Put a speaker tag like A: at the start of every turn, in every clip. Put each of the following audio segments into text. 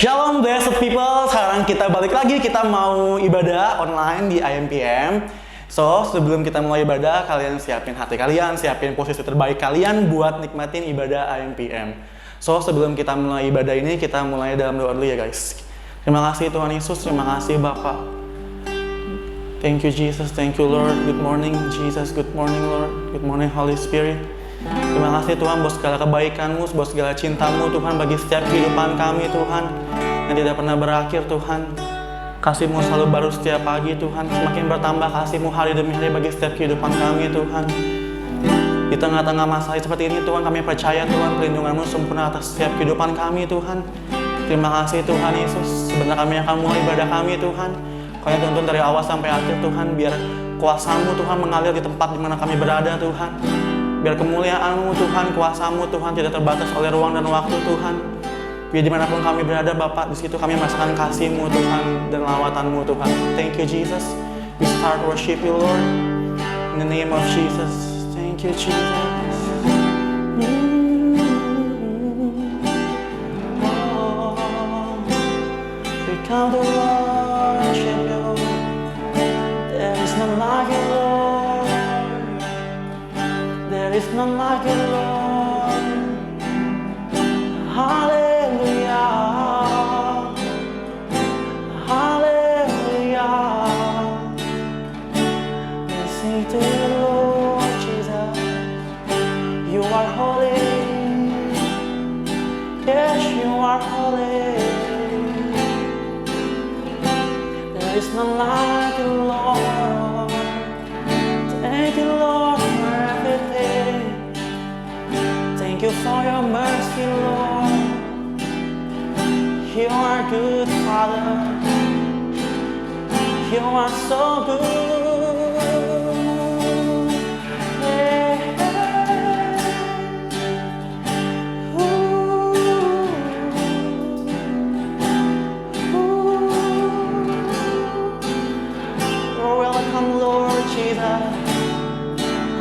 A: Shalom blessed people, sekarang kita balik lagi, kita mau ibadah online di IMPM. So, sebelum kita mulai ibadah, kalian siapin hati kalian, siapin posisi terbaik kalian buat nikmatin ibadah IMPM. So, sebelum kita mulai ibadah ini, kita mulai dalam doa dulu ya guys. Terima kasih Tuhan Yesus, terima kasih Bapak. Thank you Jesus, thank you Lord. Good morning Jesus, good morning Lord. Good morning Holy Spirit. Terima kasih Tuhan buat segala kebaikan-Mu, buat segala cinta-Mu Tuhan bagi setiap kehidupan kami Tuhan yang tidak pernah berakhir Tuhan. Kasih-Mu selalu baru setiap pagi Tuhan, semakin bertambah kasih-Mu hari demi hari bagi setiap kehidupan kami Tuhan. Di tengah-tengah masalah seperti ini Tuhan, kami percaya Tuhan perlindungan-Mu sempurna atas setiap kehidupan kami Tuhan. Terima kasih Tuhan Yesus. Sebentar kami akan mulai ibadah kami Tuhan. Kami tuntun dari awal sampai akhir Tuhan, biar kuasa-Mu Tuhan mengalir di tempat di mana kami berada Tuhan. Biar kemuliaan-Mu Tuhan, kuasa-Mu Tuhan tidak terbatas oleh ruang dan waktu Tuhan. Biar dimanapun kami berada Bapak, di situ kami merasakan kasih-Mu Tuhan dan lawatan-Mu Tuhan. Thank you Jesus. We start worship you Lord. In the name of Jesus. Thank you Jesus. Oh, we come to worship you. There is none like you Lord. There is none like you, Lord. Hallelujah. Hallelujah. We sing to you, Lord Jesus. You are holy. Yes, you are holy. There is none like you, Lord. Thank you, Lord. Thank you for your mercy, Lord. You are good, Father. You are so good. Yeah. Ooh. Ooh. You're welcome, Lord Jesus.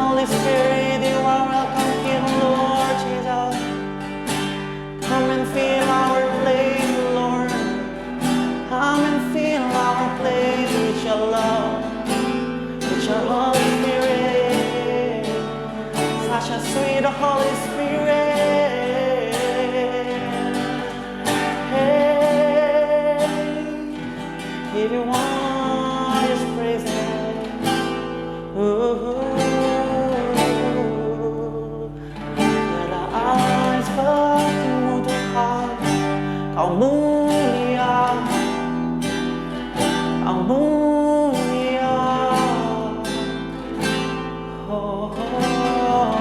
A: Holy Spirit, you are welcome here, Lord Jesus. Come and fill our place, Lord. Come and fill our place with your love, with your Holy Spirit. Such a sweet Holy Spirit. Hey, if you want, just praise Him. Ooh. Kau mulia, Kau mulia. Oh, oh.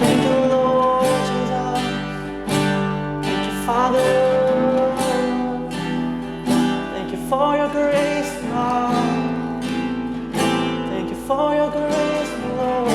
A: Thank you Lord Jesus. Thank you Father. Thank you for your grace, God. Thank you for your grace, Lord.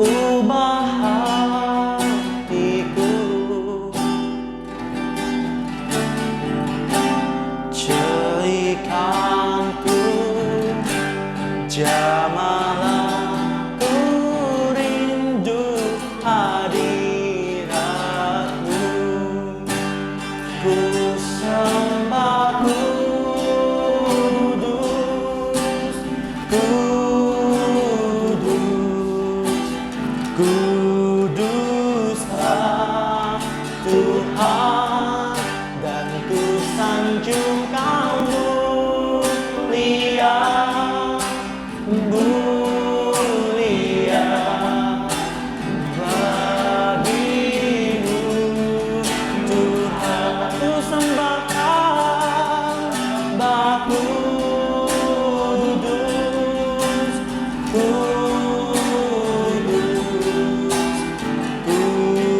A: Ubah hatiku Ku sembah kudus, kudus, kuduslah Tuhan, dan ku sanjung Kau mulia, mulia bagimu Tuhan. Ku sembahkan baku kudus, kudus,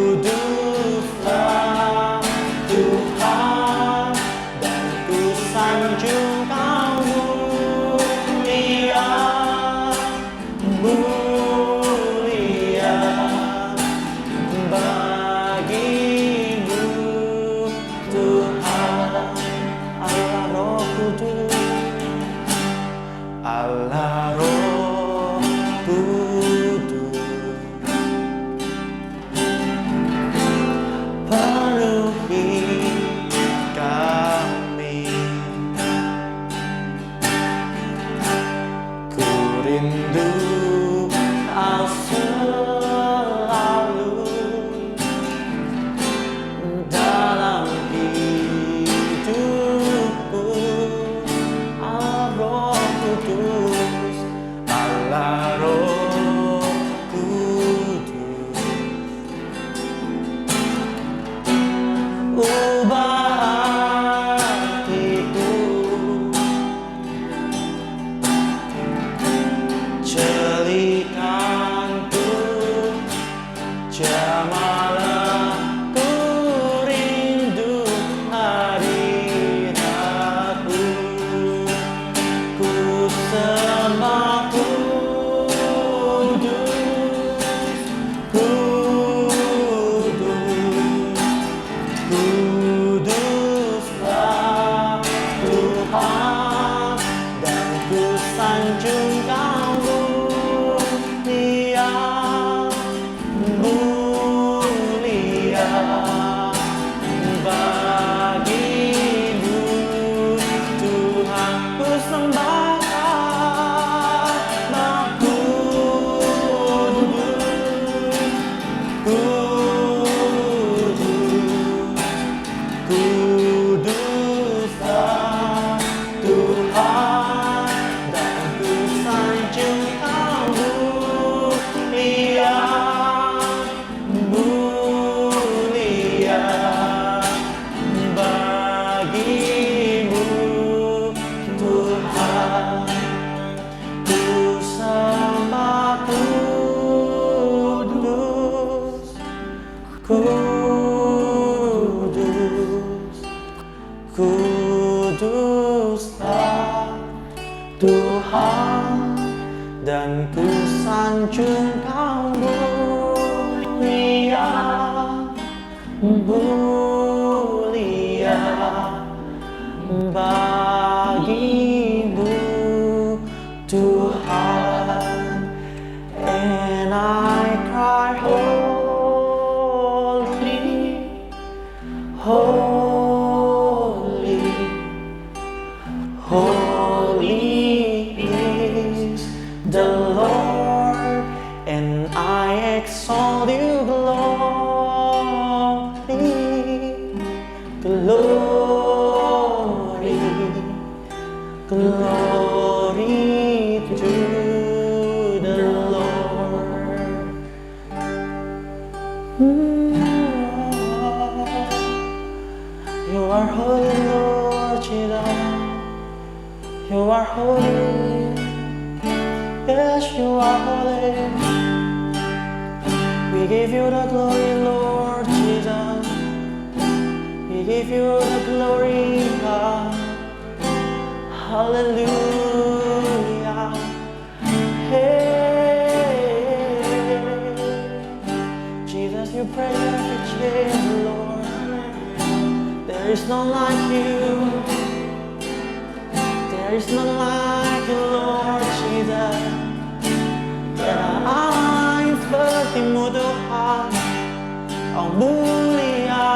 A: kuduslah Tuhan, dan ku sanjung Kau mulia, mulia bagimu Tuhan. Allah Roh Kudus, Allah Roh Kudus, penuhi kami. Ku rindu Kau selalu dalam hidupku. Allah Roh Kudus, Allah Roh Kudus, ubah hatiku, jadikanku jamalah ku rindu hadiratmu. Ku sembah kudus, kudus, kuduslah Tuhan, dan ku sanjung Kau mulia, mulia bagimu Tuhan. Ku sembahkan kudus, kuduslah Tuhan, dan ku sanjung Kau mulia, mulia bagimu Tuhan. Ku sembah kudus, kudus, kuduslah Tuhan, dan ku sanjung Kau mulia, mulia bagimu Tuhan. And I cry holy, holy, holy is the Lord, and I exalt you, glory, glory, glory to the Lord. You are holy, Lord Jesus. You are holy. Yes, you are holy. We give you the glory, Lord Jesus. We give you the glory, God. Hallelujah. Hey, Jesus, you break every chain, Lord. There is none like you. There is none like you, Lord Jesus. Tiada sepertimu Tuhan, Kau mulia,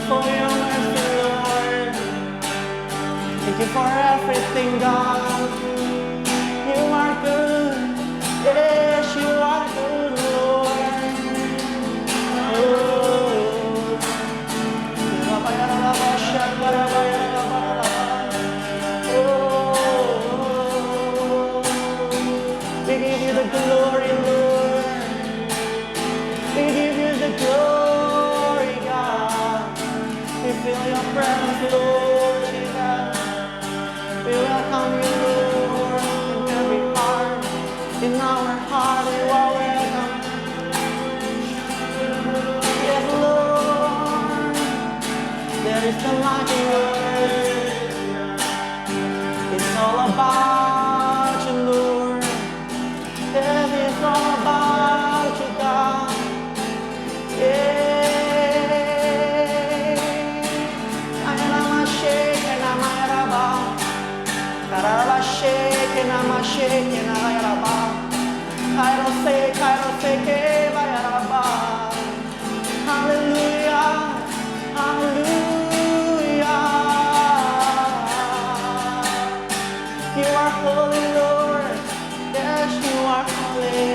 A: For your mercy, Lord. Thank you for everything, God. You are good. Yes, you are good, Lord. We give you the glory, Lord. We give you the glory, God. We feel your presence, Lord Jesus. We welcome you, Lord, in every heart. In our heart, you are welcome. Yes, Lord. There is none like you, Lord. It's all about you, Lord. Yes, it's all about you, God. Yeah. Hallelujah, hallelujah. You are holy, Lord. Yes, you are holy.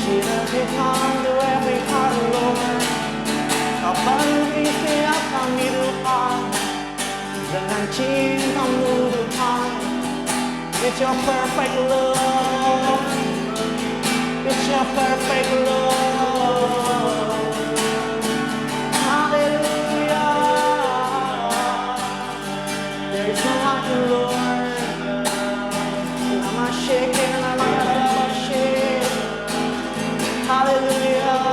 A: Jesus, you come to every heart, Lord. Kau penuhi setiap kami, Tuhan, dengan cinta-Mu, Tuhan. It's your perfect love. It's your perfect love. Hallelujah. There is no like you, Lord. Namaste, namaste. Hallelujah.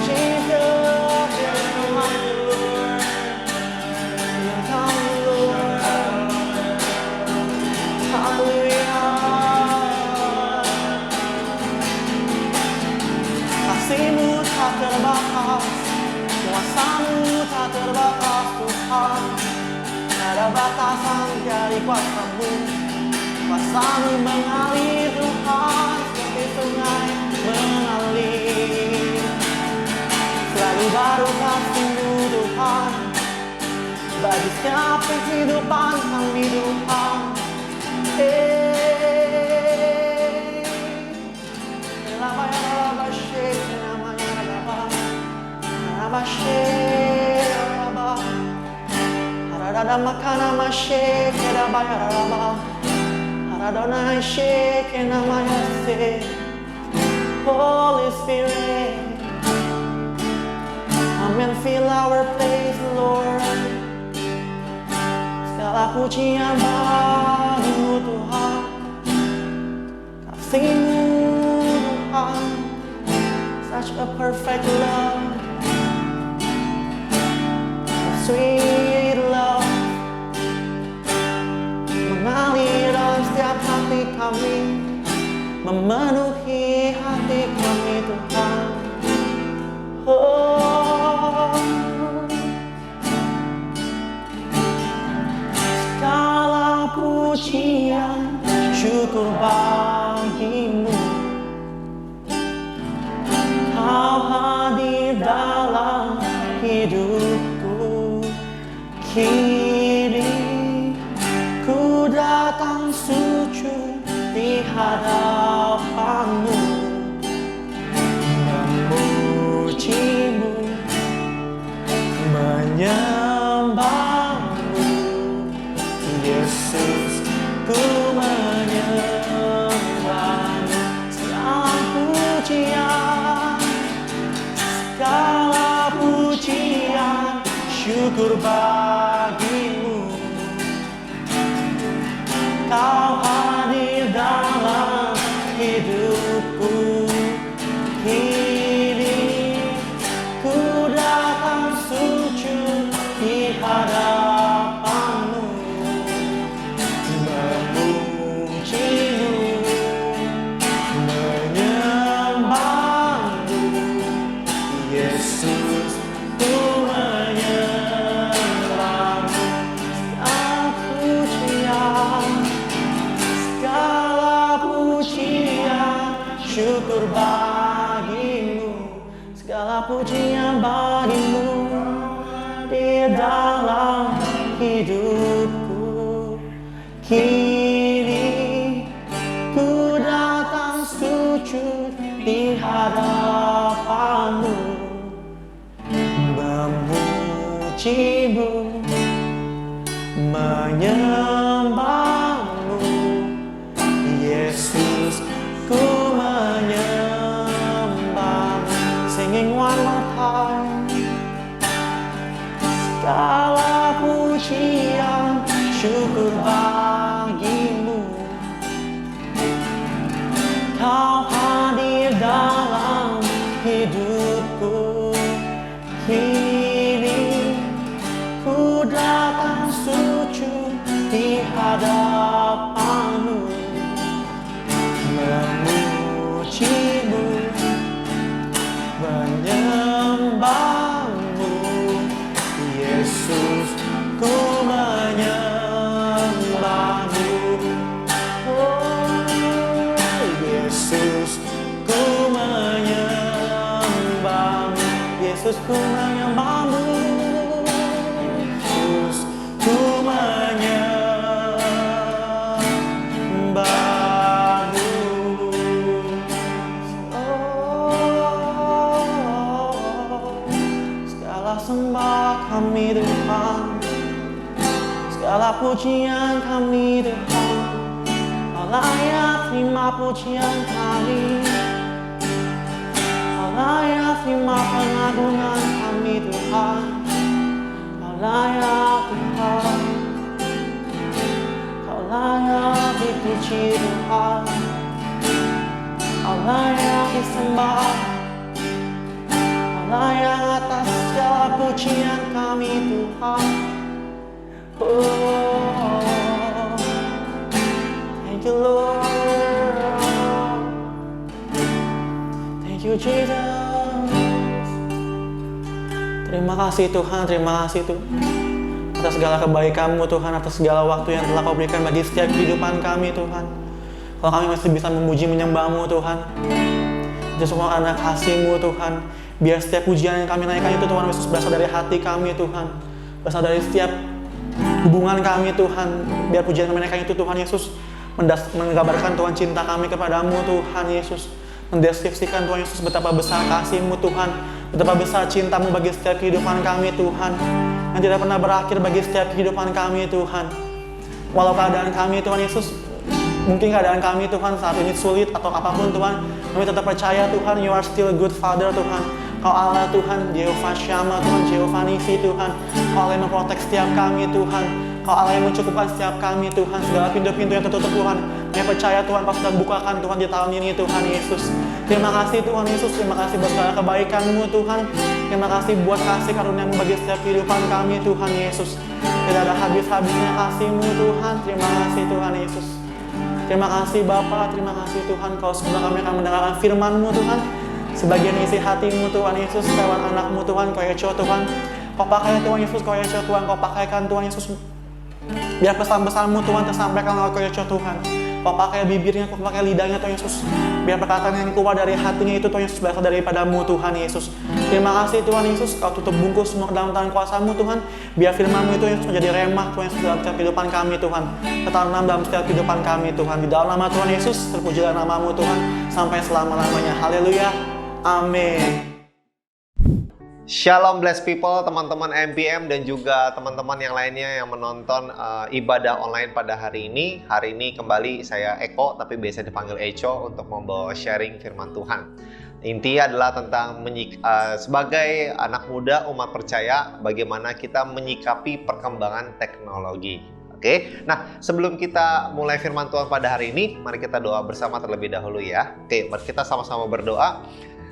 A: Jesus, there is no like you, Lord. You come, Lord. Hallelujah. Kasih-Mu tak terbatas, kuasa-Mu tak terbatas, Tuhan. Ada batasan dari kuasa-Mu. Kuasa-Mu mengalir, Tuhan, seperti sungai mengalir. Selalu baru kasih-Mu, Tuhan, bagi setiap kehidupan kami, Tuhan. Holy Spirit, come and fill our place, Lord. Segala pujian bagi-Mu, Tuhan. Kasih-Mu, Tuhan, such a perfect love, sweet love, mengalir dalam setiap hati kami, memenuhi hati kami, Tuhan. Oh, segala pujian, syukur bagi-Mu. Kau hadir dalam hidupku. Kini ku datang sujud di hadapan-Mu, memuji-Mu, menyembah-Mu. Yesus, ku menyembah-Mu. Segala pujian, segala pujian, syukur bagi-Mu. Kau hadir dalam hidupku. Kini ku datang sujud di pujian bagimu di dalam hidupku. Kini ku datang sujud di hadapanmu, memujimu, menyembahmu. Yesus, ku menyembahmu. Singing one more time. Segala pujian syukur bagimu. Kau hadir dalam hidupku. Kini ku datang sujud di hadapanmu, memujimu, menyembahmu. Yesus, ku menyembahmu. Oh, Yesus, ku menyembahmu. Yesus, ku menyembahmu. Yesus, ku menyembahmu. Oh, segala sembah kami Tuhan, segala pujian kami Tuhan. Kau layak terima pujian kami, Kau layak terima pengagungan kami Tuhan. Kau layak Tuhan, Kau layak dipuji Tuhan. Kau layak disembah, Kau layak atas segala pujian kami Tuhan. Oh, thank you Lord, thank you Jesus. Terima kasih Tuhan, terima kasih Tuhan atas segala kebaikan-Mu Tuhan, atas segala waktu yang telah Kau berikan bagi setiap kehidupan kami Tuhan. Kalau kami masih bisa memuji menyembah-Mu Tuhan, itu semua anak kasih-Mu Tuhan. Biar setiap pujian yang kami naikkan itu Tuhan Yesus berasal dari hati kami Tuhan, berasal dari setiap hubungan kami Tuhan. Biar pujian kami naikkan itu Tuhan Yesus menggambarkan Tuhan cinta kami kepadamu Tuhan Yesus, mendeskripsikan Tuhan Yesus betapa besar kasih-Mu Tuhan, betapa besar cinta-Mu bagi setiap kehidupan kami Tuhan, yang tidak pernah berakhir bagi setiap kehidupan kami Tuhan. Walau keadaan kami Tuhan Yesus, mungkin keadaan kami Tuhan saat ini sulit atau apapun Tuhan, kami tetap percaya Tuhan, You are still a good Father Tuhan. Kau Allah Tuhan, Jehovah Shammah Tuhan, Jehovah Nisi Tuhan. Kau Allah yang memprotek setiap kami Tuhan. Kau Allah yang mencukupkan setiap kami Tuhan. Segala pintu-pintu yang tertutup Tuhan, kami percaya Tuhan Kau sudah bukakan Tuhan di tahun ini Tuhan Yesus. Terima kasih Tuhan Yesus, terima kasih buat segala kebaikan-Mu Tuhan. Terima kasih buat kasih karunia-Mu bagi setiap kehidupan kami Tuhan Yesus. Tidak ada habis-habisnya kasih-Mu Tuhan. Terima kasih Tuhan Yesus. Terima kasih Bapa, terima kasih Tuhan. Kau semoga kami akan mendengarkan firman-Mu Tuhan. Sebagian isi hati-Mu Tuhan Yesus lewat anak-Mu Tuhan, Kau Yeco Tuhan. Kau pakai Tuhan Yesus, Kau Yeco Tuhan. Kau pakaikan Tuhan Yesus. Biar pesan-pesan-Mu Tuhan tersampaikan oleh Kau Yeco Tuhan. Kau pakai bibirnya, Kau pakai lidahnya Tuhan Yesus. Biar perkataan yang keluar dari hatinya itu Tuhan Yesus berasal daripada-Mu Tuhan Yesus. Terima kasih Tuhan Yesus, Kau tutup bungkus semua ke dalam tangan kuasa-Mu Tuhan. Biar firman-Mu itu Yesus menjadi remah Tuhan Yesus dalam setiap kehidupan kami Tuhan. Tertanam dalam setiap kehidupan kami Tuhan. Di dalam nama Tuhan Yesus, terpujilah nama-Mu Tuhan sampai selama-lamanya. Haleluya. Amin.
B: Shalom blessed people, teman-teman MPM dan juga teman-teman yang lainnya yang menonton ibadah online pada hari ini. Hari ini kembali saya Eko, tapi biasa dipanggil Eco, untuk membawa sharing firman Tuhan. Intinya adalah tentang sebagai anak muda umat percaya, bagaimana kita menyikapi perkembangan teknologi. Oke, nah sebelum kita mulai firman Tuhan pada hari ini, mari kita doa bersama terlebih dahulu ya. Oke, mari kita sama-sama berdoa.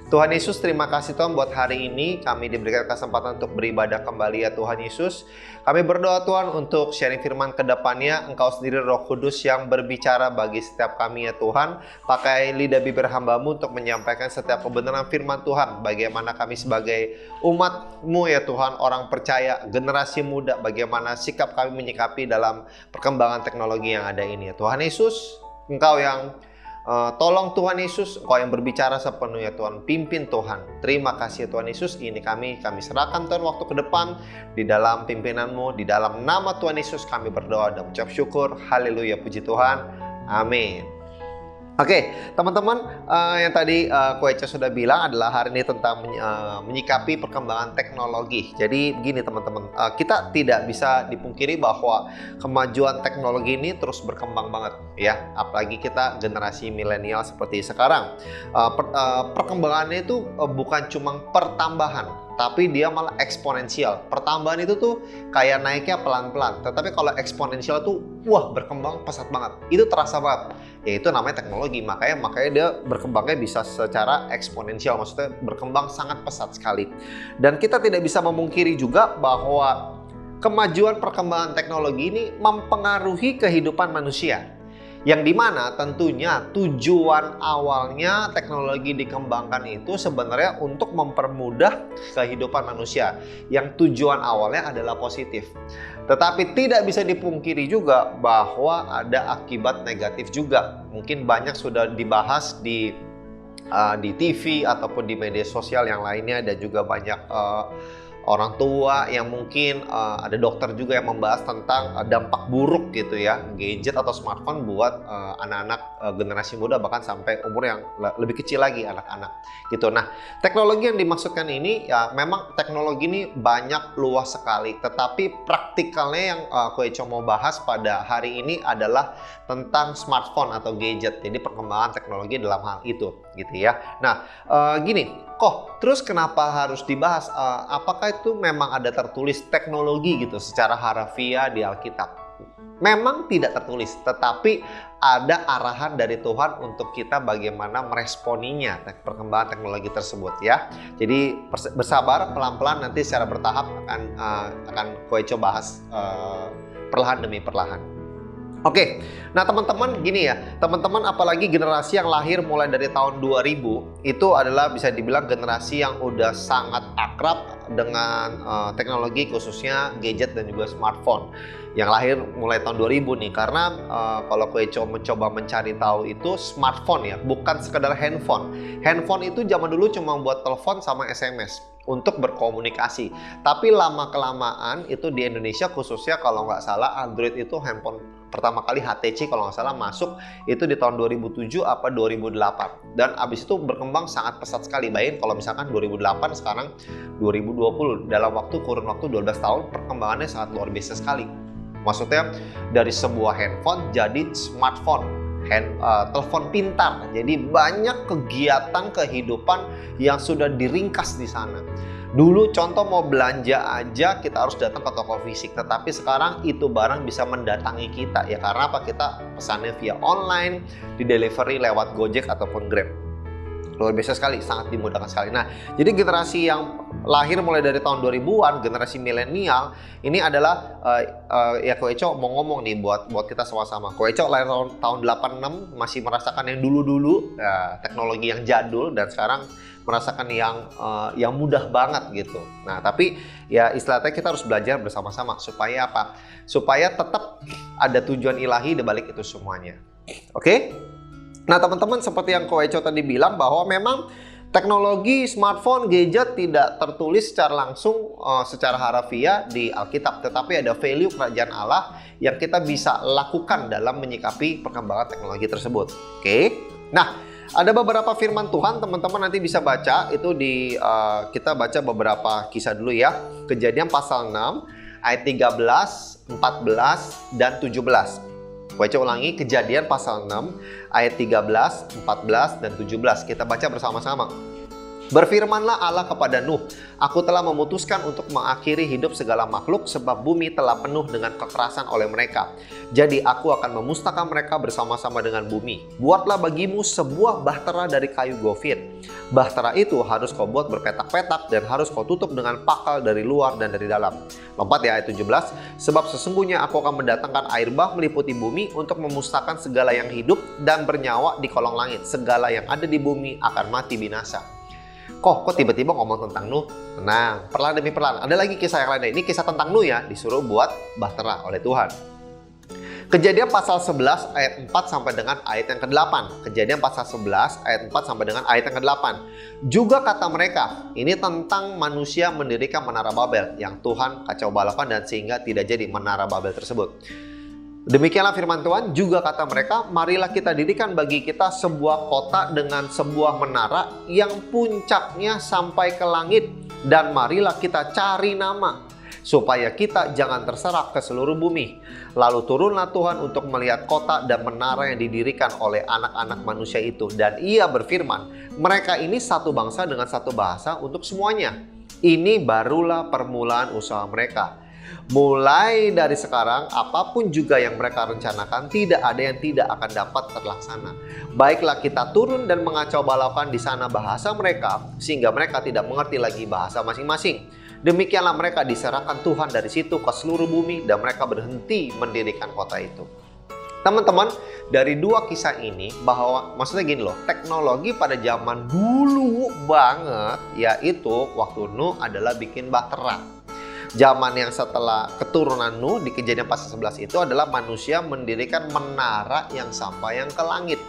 B: Tuhan Yesus, terima kasih Tuhan buat hari ini kami diberikan kesempatan untuk beribadah kembali ya Tuhan Yesus. Kami berdoa Tuhan untuk sharing firman ke depannya, Engkau sendiri Roh Kudus yang berbicara bagi setiap kami ya Tuhan. Pakai lidah bibir hamba-Mu untuk menyampaikan setiap kebenaran firman Tuhan. Bagaimana kami sebagai umat-Mu ya Tuhan, orang percaya, generasi muda, bagaimana sikap kami menyikapi dalam perkembangan teknologi yang ada ini ya Tuhan Yesus. Engkau yang Tolong Tuhan Yesus, Engkau yang berbicara sepenuhnya Tuhan, pimpin Tuhan. Terima kasih Tuhan Yesus, ini kami serahkan Tuhan waktu ke depan di dalam pimpinan-Mu, di dalam nama Tuhan Yesus kami berdoa dan mengucap syukur. Haleluya, puji Tuhan. Amin. Oke, teman-teman, yang tadi Koeco sudah bilang adalah hari ini tentang menyikapi perkembangan teknologi. Jadi begini teman-teman, kita tidak bisa dipungkiri bahwa kemajuan teknologi ini terus berkembang banget ya. Apalagi kita generasi milenial seperti sekarang. Perkembangannya itu bukan cuma pertambahan, tapi dia malah eksponensial. Pertambahan itu tuh kayak naiknya pelan-pelan, tetapi kalau eksponensial tuh wah berkembang pesat banget. Itu terasa banget. Yaitu namanya teknologi. Makanya dia berkembangnya bisa secara eksponensial, maksudnya berkembang sangat pesat sekali. Dan kita tidak bisa memungkiri juga bahwa kemajuan perkembangan teknologi ini mempengaruhi kehidupan manusia. Yang dimana tentunya tujuan awalnya teknologi dikembangkan itu sebenarnya untuk mempermudah kehidupan manusia. Yang tujuan awalnya adalah positif. Tetapi tidak bisa dipungkiri juga bahwa ada akibat negatif juga. Mungkin banyak sudah dibahas di TV ataupun di media sosial yang lainnya, dan juga banyak orang tua yang mungkin ada dokter juga yang membahas tentang dampak buruk gitu ya gadget atau smartphone buat anak-anak generasi muda, bahkan sampai umur yang lebih kecil lagi, anak-anak gitu. Nah, teknologi yang dimaksudkan ini ya memang teknologi ini banyak luas sekali, tetapi praktikalnya yang Koeco mau bahas pada hari ini adalah tentang smartphone atau gadget. Jadi perkembangan teknologi dalam hal itu gitu ya. Nah, gini, terus kenapa harus dibahas? Apakah itu memang ada tertulis teknologi gitu secara harafiah di Alkitab? Memang tidak tertulis, tetapi ada arahan dari Tuhan untuk kita bagaimana meresponinya perkembangan teknologi tersebut ya. Jadi bersabar, pelan-pelan, nanti secara bertahap akan Koeco bahas perlahan demi perlahan. Oke, nah teman-teman gini ya, teman-teman apalagi generasi yang lahir mulai dari tahun 2000 itu adalah bisa dibilang generasi yang udah sangat akrab dengan teknologi, khususnya gadget dan juga smartphone yang lahir mulai tahun 2000 nih. Karena kalau Koeco mencoba mencari tahu itu smartphone ya, bukan sekedar handphone. Handphone itu zaman dulu cuma buat telepon sama SMS untuk berkomunikasi. Tapi lama-kelamaan itu di Indonesia khususnya kalau nggak salah Android itu handphone pertama kali HTC kalau nggak salah masuk itu di tahun 2007 apa 2008. Dan abis itu berkembang sangat pesat sekali. Bayangin kalau misalkan 2008 sekarang 2020, dalam kurun waktu 12 tahun perkembangannya sangat luar biasa sekali. Maksudnya dari sebuah handphone jadi smartphone, telepon pintar. Jadi banyak kegiatan kehidupan yang sudah diringkas di sana. Dulu contoh mau belanja aja kita harus datang ke toko fisik, tetapi sekarang itu barang bisa mendatangi kita ya, karena apa? Kita pesannya via online, di delivery lewat Gojek ataupun Grab. Luar biasa sekali, sangat dimudahkan sekali. Nah, jadi generasi yang lahir mulai dari tahun 2000-an, generasi milenial, ini adalah ya Koeco mau ngomong nih buat kita sama-sama. Koeco lahir tahun 86, masih merasakan yang dulu-dulu, teknologi yang jadul, dan sekarang merasakan yang mudah banget gitu. Nah, tapi ya istilahnya kita harus belajar bersama-sama supaya apa? Supaya tetap ada tujuan ilahi di balik itu semuanya. Oke? Nah, teman-teman, seperti yang Koeco tadi bilang bahwa memang teknologi smartphone, gadget tidak tertulis secara langsung secara harafiah di Alkitab, tetapi ada value kerajaan Allah yang kita bisa lakukan dalam menyikapi perkembangan teknologi tersebut. Oke? Nah, ada beberapa firman Tuhan, teman-teman nanti bisa baca itu kita baca beberapa kisah dulu ya. Kejadian pasal 6 ayat 13, 14 dan 17. Koeco ulangi, Kejadian pasal 6 ayat 13, 14 dan 17. Kita baca bersama-sama. Berfirmanlah Allah kepada Nuh, aku telah memutuskan untuk mengakhiri hidup segala makhluk sebab bumi telah penuh dengan kekerasan oleh mereka. Jadi aku akan memusnahkan mereka bersama-sama dengan bumi. Buatlah bagimu sebuah bahtera dari kayu gofir. Bahtera itu harus kau buat berpetak-petak dan harus kau tutup dengan pakal dari luar dan dari dalam. Lompat ya ayat 17. Sebab sesungguhnya aku akan mendatangkan air bah meliputi bumi untuk memusnahkan segala yang hidup dan bernyawa di kolong langit. Segala yang ada di bumi akan mati binasa. Kok tiba-tiba ngomong tentang Nuh? Tenang, perlahan demi perlahan. Ada lagi kisah yang lainnya. Ini kisah tentang Nuh ya, disuruh buat bahtera oleh Tuhan. Kejadian pasal 11 ayat 4 sampai dengan ayat yang ke-8. Kejadian pasal 11 ayat 4 sampai dengan ayat yang ke-8. Juga kata mereka, ini tentang manusia mendirikan menara Babel yang Tuhan kacau balapan dan sehingga tidak jadi menara Babel tersebut. Demikianlah firman Tuhan, juga kata mereka, marilah kita dirikan bagi kita sebuah kota dengan sebuah menara yang puncaknya sampai ke langit, dan marilah kita cari nama, supaya kita jangan terserak ke seluruh bumi. Lalu turunlah Tuhan untuk melihat kota dan menara yang didirikan oleh anak-anak manusia itu, dan ia berfirman, mereka ini satu bangsa dengan satu bahasa untuk semuanya. Ini barulah permulaan usaha mereka. Mulai dari sekarang, apapun juga yang mereka rencanakan, tidak ada yang tidak akan dapat terlaksana. Baiklah kita turun dan mengacau balaukan di sana bahasa mereka, sehingga mereka tidak mengerti lagi bahasa masing-masing. Demikianlah mereka diserahkan Tuhan dari situ ke seluruh bumi, dan mereka berhenti mendirikan kota itu. Teman-teman, dari dua kisah ini, bahwa maksudnya gini loh, teknologi pada zaman dulu banget, yaitu waktu Nuh adalah bikin bahtera. Zaman yang setelah keturunan Nuh di Kejadian pasal 11 itu adalah manusia mendirikan menara yang sampai yang ke langit.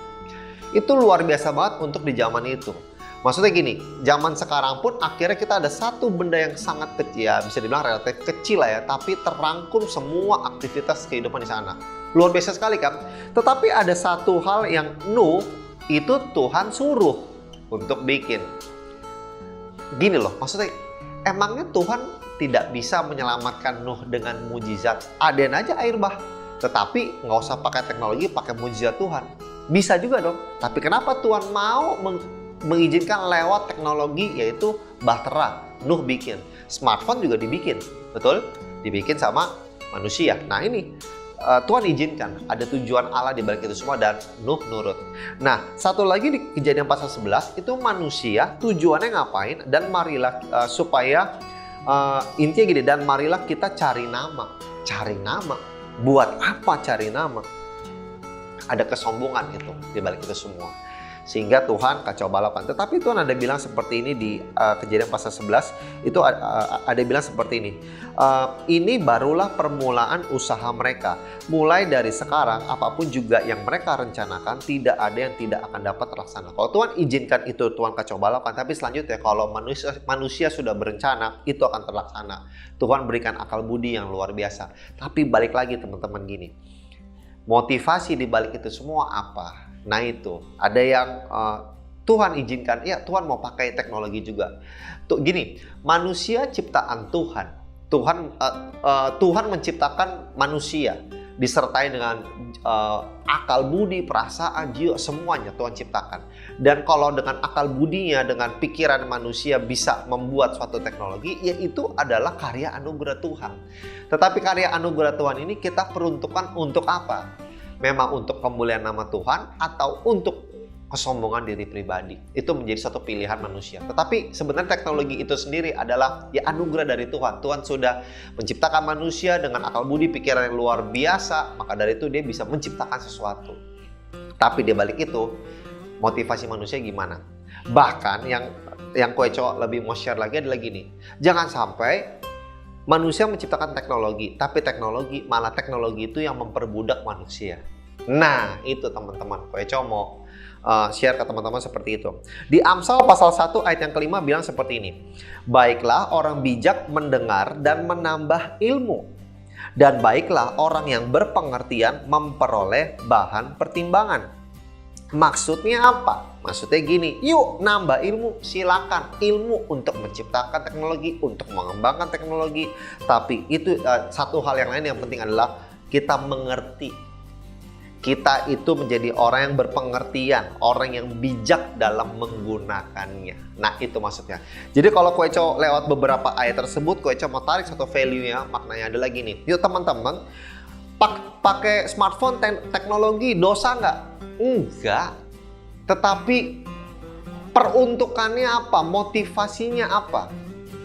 B: Itu luar biasa banget untuk di zaman itu. Maksudnya gini, zaman sekarang pun akhirnya kita ada satu benda yang sangat kecil, ya bisa dibilang relatif kecil lah ya, tapi terangkum semua aktivitas kehidupan di sana. Luar biasa sekali kan? Tetapi ada satu hal yang Nuh itu Tuhan suruh untuk bikin. Gini loh, maksudnya emangnya Tuhan tidak bisa menyelamatkan Nuh dengan mujizat? Adain aja air bah. Tetapi nggak usah pakai teknologi, pakai mujizat Tuhan. Bisa juga dong. Tapi kenapa Tuhan mau mengizinkan lewat teknologi, yaitu bahtera? Nuh bikin. Smartphone juga dibikin. Betul? Dibikin sama manusia. Nah ini Tuhan izinkan. Ada tujuan Allah di balik itu semua dan Nuh nurut. Nah, satu lagi di Kejadian pasal 11 itu manusia tujuannya ngapain, dan marilah supaya intinya gini, dan marilah kita cari nama. Cari nama. Buat apa cari nama? Ada kesombongan itu di balik itu semua. Sehingga Tuhan kacau balapan. Tetapi Tuhan ada bilang seperti ini di Kejadian pasal 11. Itu ada bilang seperti ini. Ini barulah permulaan usaha mereka. Mulai dari sekarang, apapun juga yang mereka rencanakan, tidak ada yang tidak akan dapat terlaksana. Kalau Tuhan izinkan itu, Tuhan kacau balapan. Tapi selanjutnya, kalau manusia sudah berencana, itu akan terlaksana. Tuhan berikan akal budi yang luar biasa. Tapi balik lagi teman-teman gini. Motivasi di balik itu semua apa? Nah itu, ada yang Tuhan izinkan, ya Tuhan mau pakai teknologi juga. Tuh gini, manusia ciptaan Tuhan. Tuhan menciptakan manusia disertai dengan akal budi, perasaan, jiwa, semuanya Tuhan ciptakan. Dan kalau dengan akal budinya, dengan pikiran manusia bisa membuat suatu teknologi, ya itu adalah karya anugerah Tuhan. Tetapi karya anugerah Tuhan ini kita peruntukkan untuk apa? Memang untuk kemuliaan nama Tuhan atau untuk kesombongan diri pribadi? Itu menjadi satu pilihan manusia. Tetapi sebenarnya teknologi itu sendiri adalah ya anugerah dari Tuhan. Tuhan sudah menciptakan manusia dengan akal budi, pikiran yang luar biasa. Maka dari itu dia bisa menciptakan sesuatu. Tapi di balik itu, motivasi manusia gimana? Bahkan yang Koeco lebih mau share lagi adalah gini. Jangan sampai manusia menciptakan teknologi, tapi malah teknologi itu yang memperbudak manusia. Nah, itu teman-teman. Koeco mau share ke teman-teman seperti itu. Di Amsal pasal 1 ayat yang kelima bilang seperti ini. Baiklah orang bijak mendengar dan menambah ilmu. Dan baiklah orang yang berpengertian memperoleh bahan pertimbangan. Maksudnya apa? Maksudnya gini, yuk nambah ilmu, silakan ilmu untuk menciptakan teknologi, untuk mengembangkan teknologi. Tapi itu satu hal yang lain yang penting adalah kita mengerti. Kita itu menjadi orang yang berpengertian, orang yang bijak dalam menggunakannya. Nah itu maksudnya. Jadi kalau Koeco lewat beberapa ayat tersebut, Koeco mau tarik satu value-nya, maknanya adalah gini. Yuk teman-teman, pakai smartphone teknologi dosa nggak? Enggak. Tetapi peruntukannya apa? Motivasinya apa?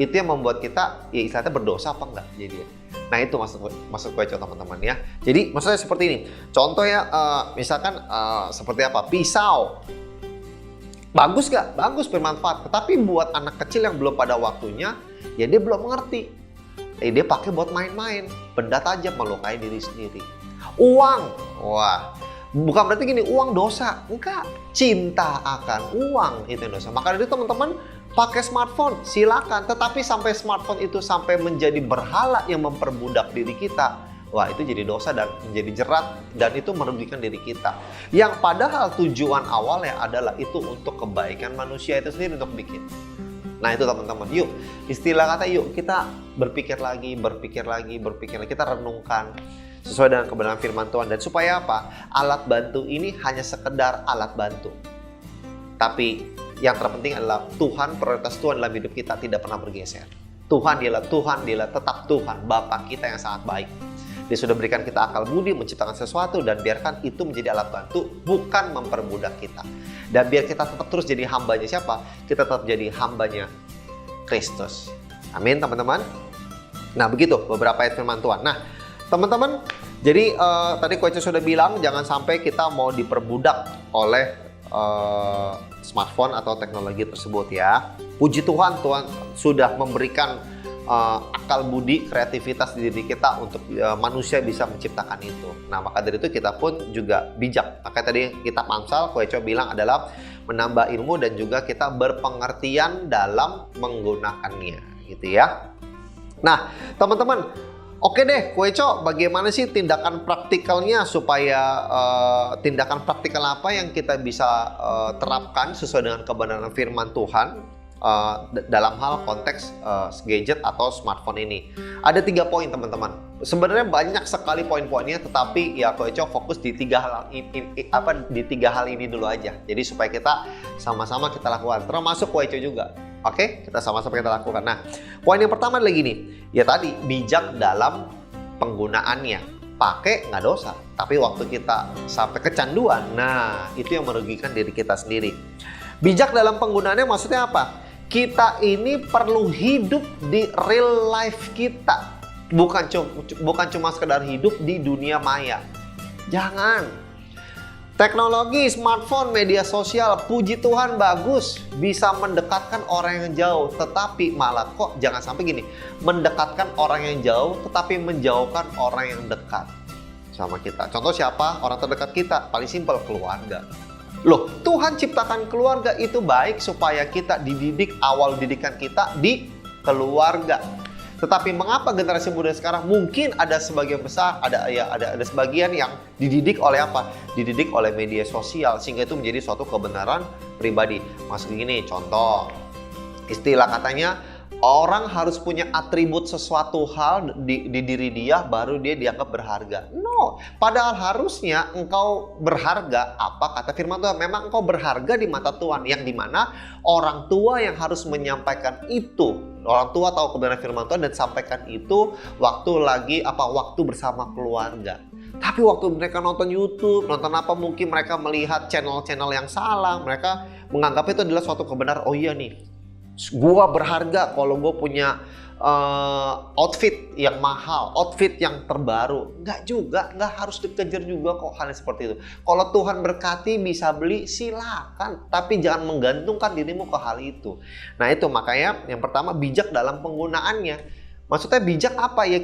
B: Itu yang membuat kita ya istilahnya berdosa apa enggak jadinya. Nah itu maksud Koeco teman-teman ya. Jadi maksudnya seperti ini. Contoh ya misalkan seperti apa? Pisau. Bagus nggak? Bagus, bermanfaat. Tetapi buat anak kecil yang belum pada waktunya, ya dia belum mengerti. Dia pakai buat main-main. Benda tajam melukai diri sendiri. Uang. Wah, bukan berarti gini, uang dosa. Enggak, cinta akan uang itu yang dosa. Maka dari itu teman-teman, pakai smartphone, silakan. Tetapi sampai smartphone itu sampai menjadi berhala yang memperbudak diri kita, wah itu jadi dosa dan menjadi jerat, dan itu merugikan diri kita. Yang padahal tujuan awalnya adalah itu untuk kebaikan manusia itu sendiri untuk bikin. Nah itu teman-teman, yuk istilah kata yuk kita berpikir lagi, kita renungkan sesuai dengan kebenaran firman Tuhan. Dan supaya apa? Alat bantu ini hanya sekedar alat bantu. Tapi yang terpenting adalah Tuhan, prioritas Tuhan dalam hidup kita tidak pernah bergeser. Tuhan dialah tetap Tuhan, Bapa kita yang sangat baik. Dia sudah berikan kita akal budi, menciptakan sesuatu, dan biarkan itu menjadi alat bantu, bukan memperbudak kita. Dan biar kita tetap terus jadi hambanya siapa? Kita tetap jadi hambanya Kristus. Amin teman-teman. Nah begitu beberapa ayat firman Tuhan. Nah teman-teman, jadi tadi Ko Eco sudah bilang jangan sampai kita mau diperbudak oleh smartphone atau teknologi tersebut ya. Puji Tuhan, Tuhan sudah memberikan akal budi, kreativitas di diri kita untuk manusia bisa menciptakan itu. Nah maka dari itu kita pun juga bijak. Maka tadi kitab Amsal, Ko Eco bilang adalah menambah ilmu dan juga kita berpengertian dalam menggunakannya gitu ya. Nah teman-teman, oke deh, Ko Eco, bagaimana sih tindakan praktikalnya supaya tindakan praktikal apa yang kita bisa terapkan sesuai dengan kebenaran firman Tuhan dalam hal konteks gadget atau smartphone ini. Ada 3 poin teman-teman. Sebenarnya banyak sekali poin-poinnya, tetapi ya Ko Eco fokus di 3 hal ini dulu aja. Jadi supaya kita sama-sama kita lakukan, termasuk Ko Eco juga. Oke, kita sama-sama kita lakukan. Nah, poin yang pertama adalah gini. Ya tadi, bijak dalam penggunaannya. Pakai nggak dosa, tapi waktu kita sampai kecanduan, nah itu yang merugikan diri kita sendiri. Bijak dalam penggunaannya maksudnya apa? Kita ini perlu hidup di real life kita. Bukan cuma sekedar hidup di dunia maya. Jangan. Teknologi, smartphone, media sosial, puji Tuhan bagus, bisa mendekatkan orang yang jauh, tetapi malah kok jangan sampai gini, mendekatkan orang yang jauh, tetapi menjauhkan orang yang dekat sama kita. Contoh siapa? Orang terdekat kita, paling simpel, keluarga. Loh, Tuhan ciptakan keluarga itu baik supaya kita dididik, awal didikan kita di keluarga. Tetapi mengapa generasi muda sekarang mungkin ada sebagian besar, ada sebagian yang dididik oleh apa? Dididik oleh media sosial, sehingga itu menjadi suatu kebenaran pribadi. Maksud gini, contoh, istilah katanya orang harus punya atribut sesuatu hal di diri dia baru dia dianggap berharga. No, padahal harusnya engkau berharga. Apa kata firman Tuhan? Memang engkau berharga di mata Tuhan, yang dimana orang tua yang harus menyampaikan itu. Orang tua tahu kebenaran firman Tuhan dan sampaikan itu waktu bersama keluarga. Tapi waktu mereka nonton YouTube, nonton apa, mungkin mereka melihat channel-channel yang salah. Mereka menganggap itu adalah suatu kebenaran. Oh iya nih, gua berharga kalau gua punya outfit yang mahal, outfit yang terbaru. Nggak juga, nggak harus dikejar juga kok hal seperti itu. Kalau Tuhan berkati bisa beli, silakan. Tapi jangan menggantungkan dirimu ke hal itu. Nah itu makanya yang pertama, bijak dalam penggunaannya. Maksudnya bijak apa? Ya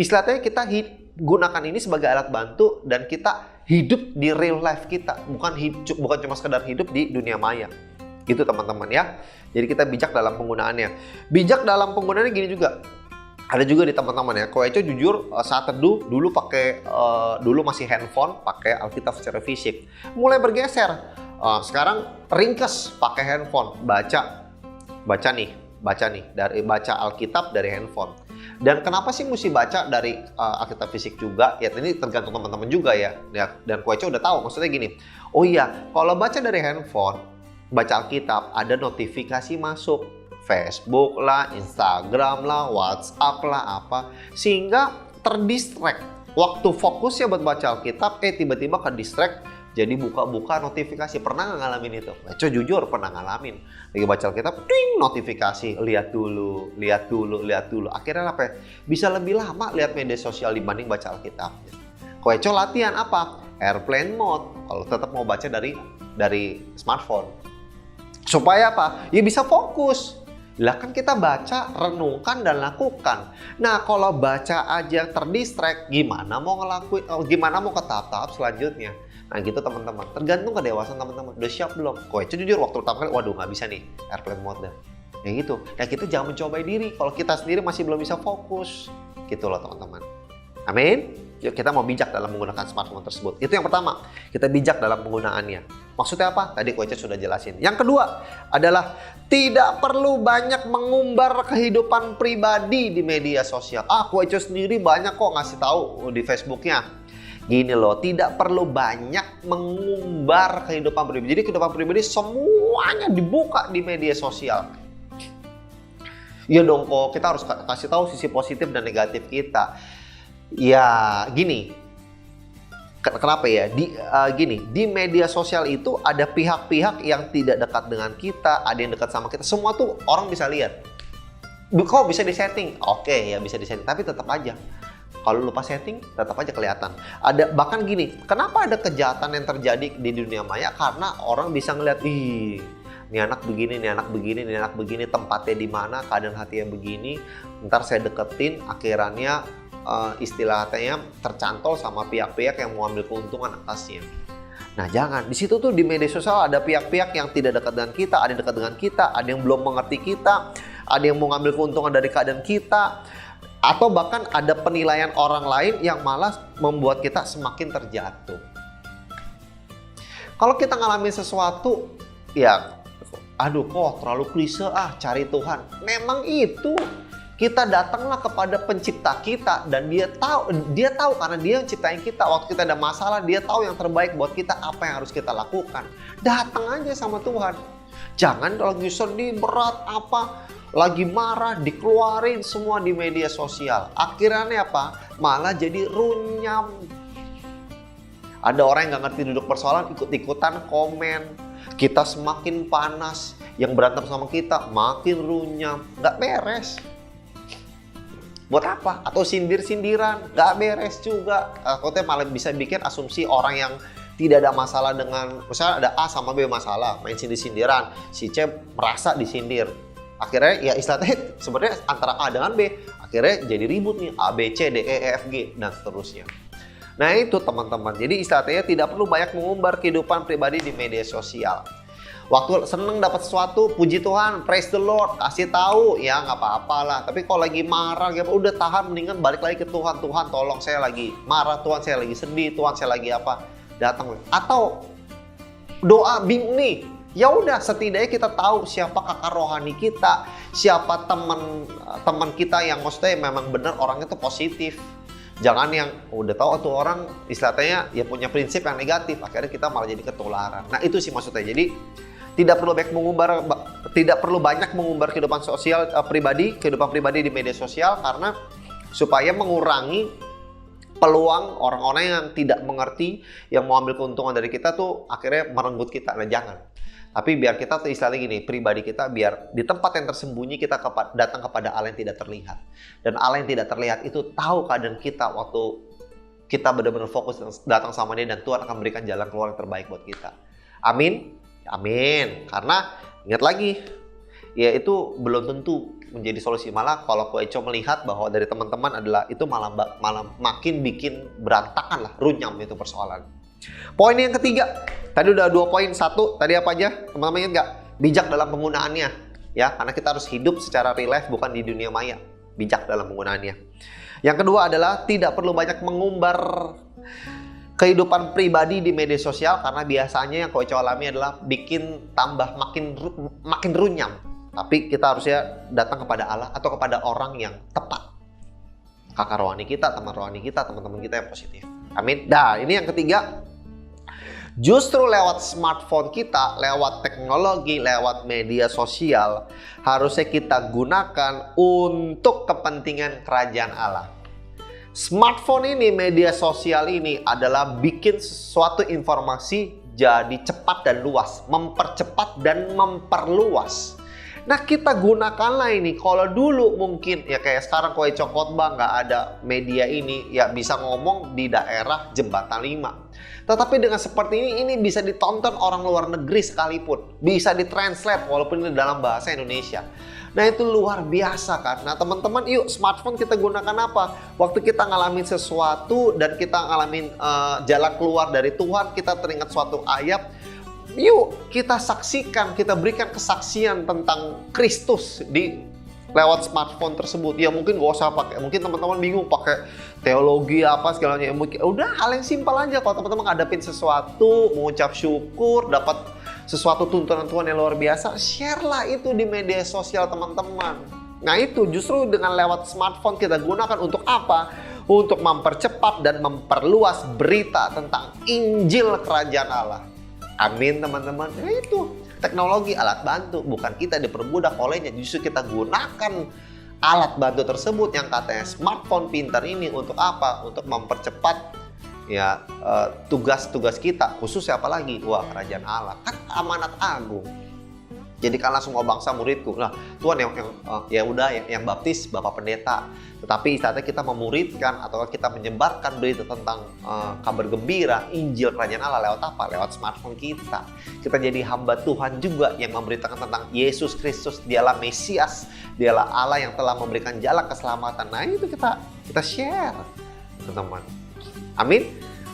B: istilahnya kita gunakan ini sebagai alat bantu dan kita hidup di real life kita. Bukan cuma sekedar hidup di dunia maya. Gitu teman-teman ya. Jadi kita bijak dalam penggunaannya. Bijak dalam penggunaannya gini juga. Ada juga di teman-teman ya. Ko Eco jujur saat teduh dulu masih handphone, pakai Alkitab secara fisik. Mulai bergeser. Sekarang ringkes pakai handphone, baca baca Alkitab dari handphone. Dan kenapa sih mesti baca dari Alkitab fisik juga? Ya ini tergantung teman-teman juga ya. Dan Ko Eco udah tahu maksudnya gini. Oh iya, kalau baca dari handphone, baca Alkitab, ada notifikasi masuk, Facebook lah, Instagram lah, WhatsApp lah, apa, sehingga terdistract. Waktu fokusnya buat baca Alkitab, tiba-tiba ke distract, jadi buka-buka notifikasi. Pernah nggak ngalamin itu? Eco jujur pernah ngalamin. Lagi baca Alkitab, ding, notifikasi, lihat dulu. Akhirnya apa? Bisa lebih lama lihat media sosial dibanding baca Alkitab. Ko Eco latihan apa? Airplane mode. Kalau tetap mau baca dari smartphone. Supaya apa? Ya bisa fokus. Lah kan kita baca, renungkan, dan lakukan. Nah, kalau baca aja terdistract, gimana mau gimana mau ke tahap-tahap selanjutnya? Nah gitu teman-teman, tergantung kedewasaan teman-teman. Udah siap belum? Kok jujur waktu pertama kali, waduh nggak bisa nih airplane mode. Ya gitu. Nah kita jangan mencobai diri kalau kita sendiri masih belum bisa fokus. Gitu loh teman-teman. Amin. Yuk kita mau bijak dalam menggunakan smartphone tersebut. Itu yang pertama, kita bijak dalam penggunaannya. Maksudnya apa? Tadi Ko Eco sudah jelasin. Yang kedua adalah tidak perlu banyak mengumbar kehidupan pribadi di media sosial. Ko Eco sendiri banyak kok ngasih tahu di Facebooknya. Gini loh, tidak perlu banyak mengumbar kehidupan pribadi. Jadi kehidupan pribadi semuanya dibuka di media sosial. Ya dong kok, kita harus kasih tahu sisi positif dan negatif kita. Ya gini, kenapa ya? Di media sosial itu ada pihak-pihak yang tidak dekat dengan kita, ada yang dekat sama kita. Semua tuh orang bisa lihat. Kok bisa disetting? Oke ya bisa disetting, tapi tetap aja. Kalau lupa setting, tetap aja kelihatan. Bahkan gini, kenapa ada kejahatan yang terjadi di dunia maya? Karena orang bisa ngeliat, ini anak begini, ini anak begini, ini anak begini, tempatnya di mana, keadaan hatinya begini. Ntar saya deketin, akhirannya istilahnya tercantol sama pihak-pihak yang mau ambil keuntungan atasnya. Nah jangan, di situ tuh di media sosial ada pihak-pihak yang tidak dekat dengan kita, ada yang dekat dengan kita, ada yang belum mengerti kita, ada yang mau ngambil keuntungan dari keadaan kita. Atau bahkan ada penilaian orang lain yang malah membuat kita semakin terjatuh. Kalau kita ngalamin sesuatu, ya aduh kok terlalu klise cari Tuhan. Memang itu, kita datanglah kepada pencipta kita dan dia tahu karena dia yang ciptain kita. Waktu kita ada masalah, dia tahu yang terbaik buat kita, apa yang harus kita lakukan. Datang aja sama Tuhan. Jangan lagi sedih, berat, lagi marah, dikeluarin semua di media sosial. Akhirnya apa? Malah jadi runyam. Ada orang yang gak ngerti duduk persoalan, ikut-ikutan komen. Kita semakin panas, yang berantem sama kita makin runyam. Gak beres. Buat apa? Atau sindir-sindiran, gak beres juga. Takutnya malah bisa bikin asumsi orang yang tidak ada masalah dengan, misalnya ada A sama B masalah, main sindir-sindiran. Si C merasa disindir. Akhirnya ya istilahnya sebenarnya antara A dengan B, akhirnya jadi ribut nih, A, B, C, D, E, F, G, dan seterusnya. Nah itu teman-teman, jadi istilahnya tidak perlu banyak mengumbar kehidupan pribadi di media sosial. Waktu seneng dapat sesuatu, puji Tuhan, praise the Lord, kasih tahu, ya nggak apa-apa lah. Tapi kalau lagi marah, udah tahan, mendingan balik lagi ke Tuhan. Tuhan tolong saya lagi marah, Tuhan saya lagi sedih, Tuhan saya lagi apa, datang. Atau doa bingung nih, ya udah setidaknya kita tahu siapa kakak rohani kita, siapa teman kita yang maksudnya memang benar orangnya tuh positif. Jangan yang udah tahu tuh orang istilahnya ya punya prinsip yang negatif, akhirnya kita malah jadi ketularan. Nah itu sih maksudnya. Jadi tidak perlu banyak mengumbar kehidupan pribadi di media sosial, karena supaya mengurangi peluang orang-orang yang tidak mengerti, yang mau ambil keuntungan dari kita tuh akhirnya merenggut kita. Nah jangan. Tapi biar kita tuh istilahnya gini, pribadi kita biar di tempat yang tersembunyi kita datang kepada Allah yang tidak terlihat. Dan Allah yang tidak terlihat itu tahu keadaan kita waktu kita benar-benar fokus datang sama Dia, dan Tuhan akan memberikan jalan keluar yang terbaik buat kita. Amin. Amin. Karena ingat lagi, ya itu belum tentu menjadi solusi. Malah kalau Ko Eco melihat bahwa dari teman-teman adalah itu malah makin bikin berantakan lah, runyam itu persoalan. Poin yang ketiga, tadi udah 2 poin. 1, tadi apa aja? Teman-teman ingat nggak? Bijak dalam penggunaannya. Ya, karena kita harus hidup secara real life, bukan di dunia maya. Bijak dalam penggunaannya. Yang kedua adalah tidak perlu banyak mengumbar kehidupan pribadi di media sosial, karena biasanya yang Ko Eco alami adalah bikin tambah makin runyam. Tapi kita harusnya datang kepada Allah atau kepada orang yang tepat. Kakak rohani kita, teman rohani kita, teman-teman kita yang positif. Amin. Nah, ini yang ketiga. Justru lewat smartphone kita, lewat teknologi, lewat media sosial, harusnya kita gunakan untuk kepentingan kerajaan Allah. Smartphone ini, media sosial ini adalah bikin suatu informasi jadi cepat dan luas, mempercepat dan memperluas. Nah, kita gunakanlah ini. Kalau dulu mungkin ya kayak sekarang Ko Eco khotbah nggak ada media ini, ya bisa ngomong di daerah Jembatan 5. Tetapi dengan seperti ini bisa ditonton orang luar negeri sekalipun. Bisa ditranslate walaupun ini dalam bahasa Indonesia. Nah, itu luar biasa kan. Nah, teman-teman, yuk smartphone kita gunakan apa? Waktu kita ngalamin sesuatu dan kita ngalamin jalan keluar dari Tuhan, kita teringat suatu ayat, yuk kita saksikan, kita berikan kesaksian tentang Kristus di lewat smartphone tersebut. Ya mungkin gak usah pakai, mungkin teman-teman bingung pakai teologi apa segalanya. Udah hal yang simpel aja. Kalau teman-teman ngadepin sesuatu, mengucap syukur, dapat sesuatu tuntunan Tuhan yang luar biasa, share lah itu di media sosial teman-teman. Nah, itu justru dengan lewat smartphone kita gunakan untuk apa? Untuk mempercepat dan memperluas berita tentang Injil Kerajaan Allah. Amin teman-teman. Nah, itu teknologi alat bantu, bukan kita diperbudak olehnya, justru kita gunakan alat bantu tersebut yang katanya smartphone pintar ini untuk apa? Untuk mempercepat ya tugas-tugas kita, khususnya apalagi kerajaan Allah kan amanat agung. Jadikanlah semua bangsa muridku. Nah, Tuhan yang baptis Bapak Pendeta. Tetapi saatnya kita memuridkan atau kita menyebarkan berita tentang kabar gembira Injil Kerajaan Allah lewat apa? Lewat smartphone kita. Kita jadi hamba Tuhan juga yang memberitakan tentang Yesus Kristus. Dialah Mesias, dialah Allah yang telah memberikan jalan keselamatan. Nah, itu kita share, teman-teman. Amin.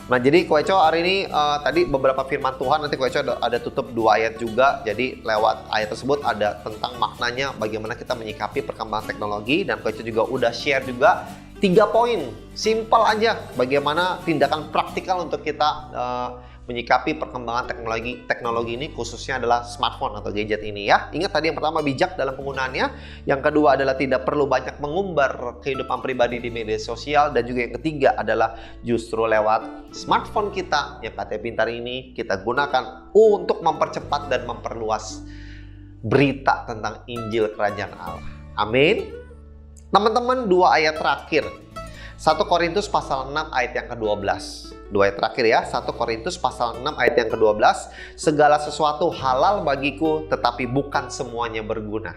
B: Nah, jadi Ko Eco hari ini tadi beberapa firman Tuhan, nanti Ko Eco ada tutup 2 ayat juga. Jadi lewat ayat tersebut ada tentang maknanya bagaimana kita menyikapi perkembangan teknologi, dan Ko Eco juga udah share juga 3 poin. Simple aja bagaimana tindakan praktikal untuk kita menyikapi perkembangan teknologi ini, khususnya adalah smartphone atau gadget ini ya. Ingat tadi yang pertama bijak dalam penggunaannya, yang kedua adalah tidak perlu banyak mengumbar kehidupan pribadi di media sosial, dan juga yang ketiga adalah justru lewat smartphone kita yang KTP pintar ini kita gunakan untuk mempercepat dan memperluas berita tentang Injil Kerajaan Allah. Amin. Teman-teman, 2 ayat terakhir. 1 Korintus pasal 6 ayat yang ke-12. 2 ayat terakhir ya, 1 Korintus pasal 6 ayat yang ke-12. Segala sesuatu halal bagiku, tetapi bukan semuanya berguna.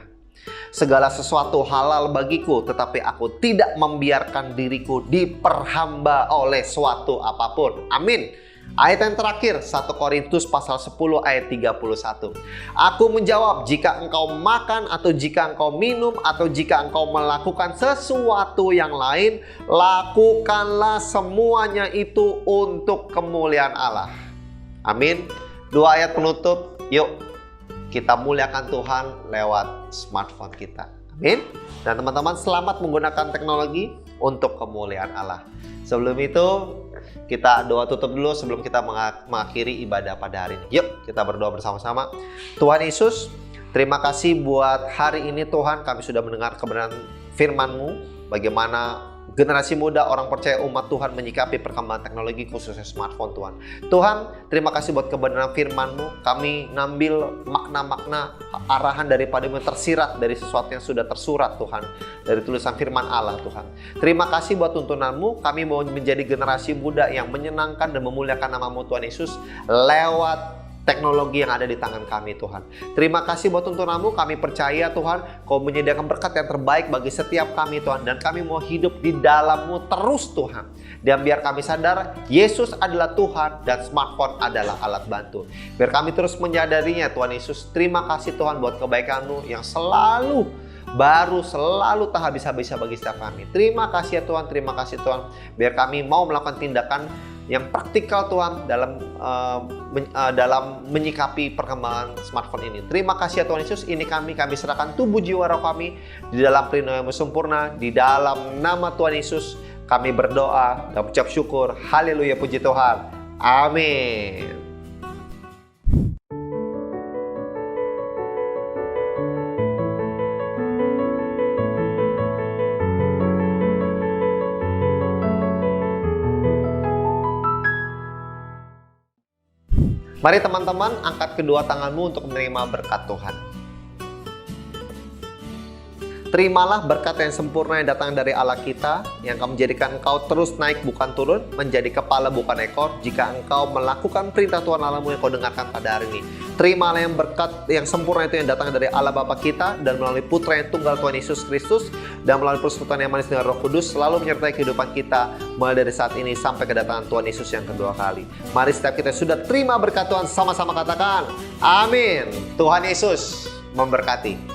B: Segala sesuatu halal bagiku, tetapi aku tidak membiarkan diriku diperhamba oleh suatu apapun. Amin. Ayat yang terakhir, 1 Korintus pasal 10 ayat 31. Aku menjawab, jika engkau makan atau jika engkau minum atau jika engkau melakukan sesuatu yang lain, lakukanlah semuanya itu untuk kemuliaan Allah. Amin. 2 ayat penutup, yuk kita muliakan Tuhan lewat smartphone kita. Amin. Dan teman-teman, selamat menggunakan teknologi untuk kemuliaan Allah. Sebelum itu, kita doa tutup dulu sebelum kita mengakhiri ibadah pada hari ini. Yuk kita berdoa bersama-sama. Tuhan Yesus, terima kasih buat hari ini Tuhan, kami sudah mendengar kebenaran firman-Mu, bagaimana generasi muda, orang percaya umat Tuhan menyikapi perkembangan teknologi khususnya smartphone Tuhan. Tuhan, terima kasih buat kebenaran firman-Mu. Kami ngambil makna-makna arahan daripada-Mu tersirat dari sesuatu yang sudah tersurat Tuhan, dari tulisan firman Allah Tuhan. Terima kasih buat tuntunan-Mu. Kami mau menjadi generasi muda yang menyenangkan dan memuliakan nama-Mu Tuhan Yesus lewat teknologi yang ada di tangan kami Tuhan. Terima kasih buat tuntunan-Mu. Kami percaya Tuhan, Kau menyediakan berkat yang terbaik bagi setiap kami Tuhan. Dan kami mau hidup di dalam-Mu terus Tuhan. Dan biar kami sadar, Yesus adalah Tuhan dan smartphone adalah alat bantu. Biar kami terus menyadarinya Tuhan Yesus. Terima kasih Tuhan buat kebaikan-Mu yang selalu baru, selalu tak habis-habisnya bagi setiap kami. Terima kasih ya Tuhan, terima kasih Tuhan. Biar kami mau melakukan tindakan yang praktikal Tuhan dalam menyikapi perkembangan smartphone ini. Terima kasih ya Tuhan Yesus. Ini kami serahkan tubuh jiwa roh kami di dalam perlindungan-Mu sempurna. Di dalam nama Tuhan Yesus kami berdoa dan ucap syukur. Haleluya, puji Tuhan. Amin. Mari teman-teman, angkat kedua tanganmu untuk menerima berkat Tuhan. Terimalah berkat yang sempurna yang datang dari Allah kita, yang akan menjadikan engkau terus naik bukan turun, menjadi kepala bukan ekor, jika engkau melakukan perintah Tuhan Allahmu yang kau dengarkan pada hari ini. Terimalah yang berkat yang sempurna itu yang datang dari Allah Bapa kita, dan melalui Putra yang tunggal Tuhan Yesus Kristus, dan melalui persekutuan yang manis dengan Roh Kudus, selalu menyertai kehidupan kita, mulai dari saat ini sampai kedatangan Tuhan Yesus yang kedua kali. Mari setiap kita sudah terima berkat Tuhan, sama-sama katakan, amin. Tuhan Yesus memberkati.